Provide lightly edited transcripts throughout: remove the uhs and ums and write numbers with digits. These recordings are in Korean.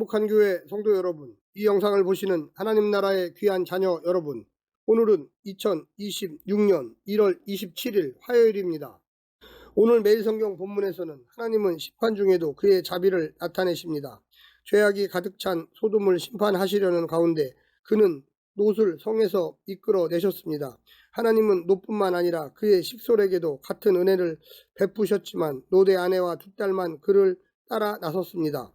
행복한 교회 성도 여러분, 이 영상을 보시는 하나님 나라의 귀한 자녀 여러분, 오늘은 2026년 1월 27일 화요일입니다. 오늘 매일 성경 본문에서는 하나님은 심판 중에도 그의 자비를 나타내십니다. 죄악이 가득 찬 소돔을 심판하시려는 가운데 그는 롯을 성에서 이끌어내셨습니다. 하나님은 롯뿐만 아니라 그의 식솔에게도 같은 은혜를 베푸셨지만 롯의 아내와 두 딸만 그를 따라 나섰습니다.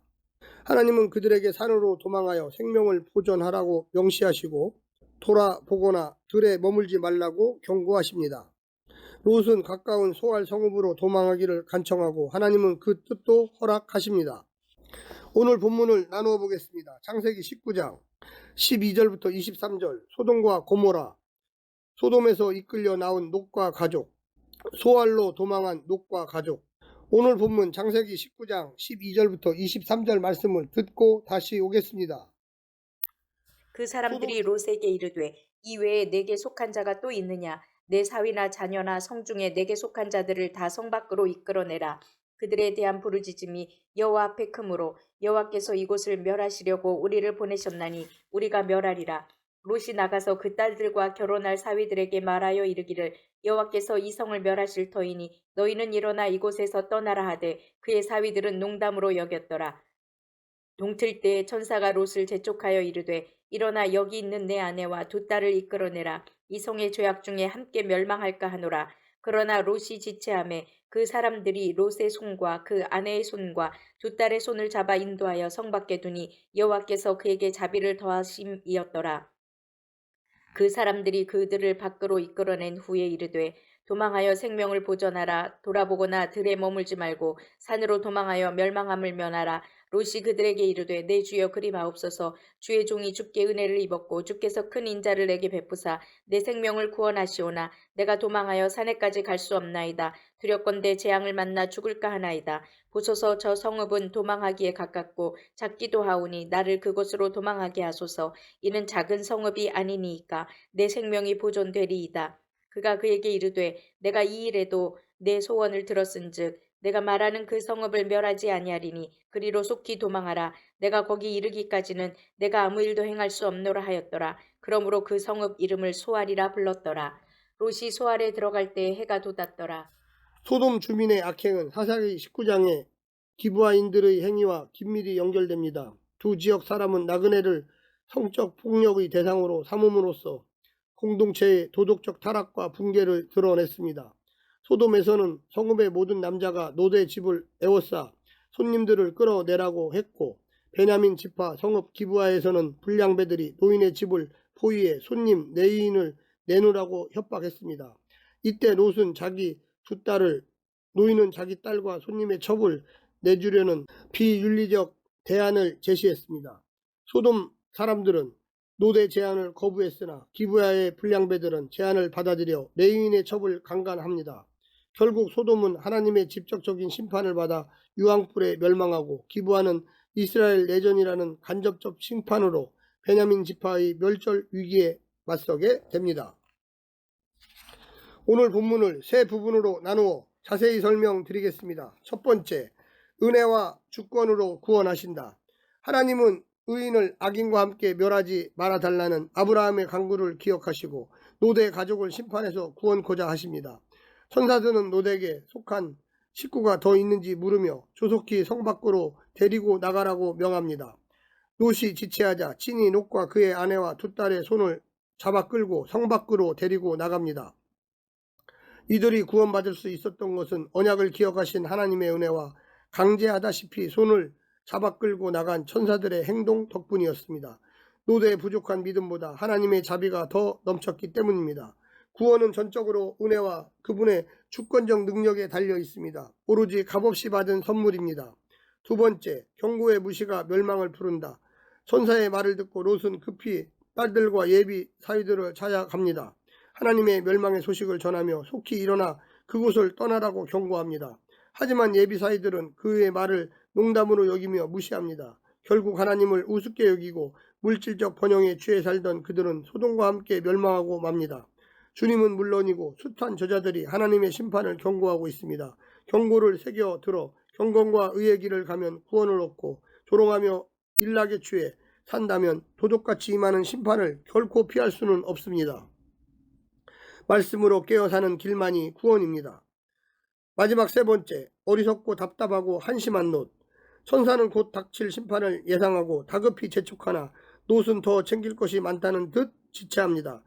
하나님은 그들에게 산으로 도망하여 생명을 보존하라고 명시하시고 돌아보거나 들에 머물지 말라고 경고하십니다. 롯은 가까운 소알 성읍으로 도망하기를 간청하고 하나님은 그 뜻도 허락하십니다. 오늘 본문을 나누어 보겠습니다. 창세기 19장 12절부터 23절. 소돔과 고모라, 소돔에서 이끌려 나온 롯과 가족, 소알로 도망한 롯과 가족. 오늘 본문 창세기 19장 12절부터 23절 말씀을 듣고 다시 오겠습니다. 그 사람들이 롯에게 이르되 이 외에 내게 속한 자가 또 있느냐? 내 사위나 자녀나 성중에 내게 속한 자들을 다 성 밖으로 이끌어내라. 그들에 대한 부르짖음이 여호와 앞에 크므로 여호와께서 이곳을 멸하시려고 우리를 보내셨나니 우리가 멸하리라. 롯이 나가서 그 딸들과 결혼할 사위들에게 말하여 이르기를 여호와께서 이 성을 멸하실 터이니 너희는 일어나 이곳에서 떠나라 하되 그의 사위들은 농담으로 여겼더라. 동틀 때에 천사가 롯을 재촉하여 이르되 일어나 여기 있는 내 아내와 두 딸을 이끌어내라. 이 성의 죄악 중에 함께 멸망할까 하노라. 그러나 롯이 지체하매 그 사람들이 롯의 손과 그 아내의 손과 두 딸의 손을 잡아 인도하여 성 밖에 두니 여호와께서 그에게 자비를 더하심이었더라. 그 사람들이 그들을 밖으로 이끌어낸 후에 이르되 도망하여 생명을 보존하라. 돌아보거나 들에 머물지 말고 산으로 도망하여 멸망함을 면하라. 롯이 그들에게 이르되 내 주여 그리 마옵소서. 주의 종이 주께 은혜를 입었고 주께서 큰 인자를 내게 베푸사 내 생명을 구원하시오나 내가 도망하여 산에까지 갈 수 없나이다. 두렵건대 재앙을 만나 죽을까 하나이다. 보소서 저 성읍은 도망하기에 가깝고 작기도 하오니 나를 그곳으로 도망하게 하소서. 이는 작은 성읍이 아니니이까 내 생명이 보존되리이다. 그가 그에게 이르되 내가 이 일에도 내 소원을 들었은즉 내가 말하는 그 성읍을 멸하지 아니하리니 그리로 속히 도망하라. 내가 거기 이르기까지는 내가 아무 일도 행할 수 없노라 하였더라. 그러므로 그 성읍 이름을 소알이라 불렀더라. 롯이 소알에 들어갈 때에 해가 돋았더라. 소돔 주민의 악행은 사사기 19장의 기브아인들의 행위와 긴밀히 연결됩니다. 두 지역 사람은 나그네를 성적 폭력의 대상으로 삼음으로써 공동체의 도덕적 타락과 붕괴를 드러냈습니다. 소돔에서는 성읍의 모든 남자가 롯의 집을 에워싸 손님들을 끌어내라고 했고 베냐민 지파 성읍 기브아에서는 불량배들이 노인의 집을 포위해 손님 내인을 내놓으라고 협박했습니다. 이때 롯은 자기 두 딸을, 노인은 자기 딸과 손님의 첩을 내주려는 비윤리적 대안을 제시했습니다. 소돔 사람들은 롯의 제안을 거부했으나 기브야의 불량배들은 제안을 받아들여 레위인의 첩을 강간합니다. 결국 소돔은 하나님의 직접적인 심판을 받아 유황불에 멸망하고 기브야는 이스라엘 내전이라는 간접적 심판으로 베냐민 지파의 멸절 위기에 맞서게 됩니다. 오늘 본문을 세 부분으로 나누어 자세히 설명드리겠습니다. 첫 번째, 은혜와 주권으로 구원하신다. 하나님은 의인을 악인과 함께 멸하지 말아달라는 아브라함의 간구를 기억하시고 롯의 가족을 심판해서 구원코자 하십니다. 천사들은 롯에게 속한 식구가 더 있는지 물으며 조속히 성 밖으로 데리고 나가라고 명합니다. 롯이 지체하자 친히 롯과 그의 아내와 두 딸의 손을 잡아 끌고 성 밖으로 데리고 나갑니다. 이들이 구원받을 수 있었던 것은 언약을 기억하신 하나님의 은혜와 강제하다시피 손을 잡아 끌고 나간 천사들의 행동 덕분이었습니다. 롯의 부족한 믿음보다 하나님의 자비가 더 넘쳤기 때문입니다. 구원은 전적으로 은혜와 그분의 주권적 능력에 달려 있습니다. 오로지 값없이 받은 선물입니다. 두 번째, 경고의 무시가 멸망을 부른다. 천사의 말을 듣고 롯은 급히 딸들과 예비 사위들을 찾아갑니다. 하나님의 멸망의 소식을 전하며 속히 일어나 그곳을 떠나라고 경고합니다. 하지만 예비사이들은 그의 말을 농담으로 여기며 무시합니다. 결국 하나님을 우습게 여기고 물질적 번영에 취해 살던 그들은 소돔과 함께 멸망하고 맙니다. 주님은 물론이고 숱한 저자들이 하나님의 심판을 경고하고 있습니다. 경고를 새겨 들어 경건과 의의 길을 가면 구원을 얻고 조롱하며 일락에 취해 산다면 도둑같이 임하는 심판을 결코 피할 수는 없습니다. 말씀으로 깨어 사는 길만이 구원입니다. 마지막 세 번째, 어리석고 답답하고 한심한 놋. 천사는 곧 닥칠 심판을 예상하고 다급히 재촉하나 놋은 더 챙길 것이 많다는 듯 지체합니다.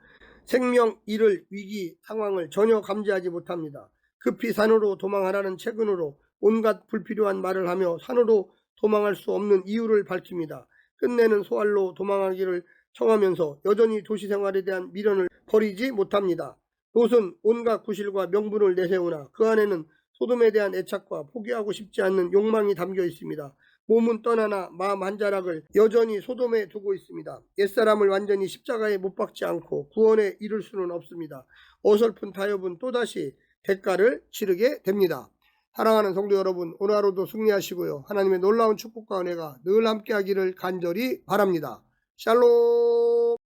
생명 잃을 위기 상황을 전혀 감지하지 못합니다. 급히 산으로 도망하라는 체근으로 온갖 불필요한 말을 하며 산으로 도망할 수 없는 이유를 밝힙니다. 끝내는 소알로 도망하기를 청하면서 여전히 도시 생활에 대한 미련을 버리지 못합니다. 롯은 온갖 구실과 명분을 내세우나 그 안에는 소돔에 대한 애착과 포기하고 싶지 않는 욕망이 담겨 있습니다. 몸은 떠나나 마음 한 자락을 여전히 소돔에 두고 있습니다. 옛사람을 완전히 십자가에 못 박지 않고 구원에 이를 수는 없습니다. 어설픈 타협은 또다시 대가를 치르게 됩니다. 사랑하는 성도 여러분, 오늘 하루도 승리하시고요. 하나님의 놀라운 축복과 은혜가 늘 함께하기를 간절히 바랍니다. 샬롬.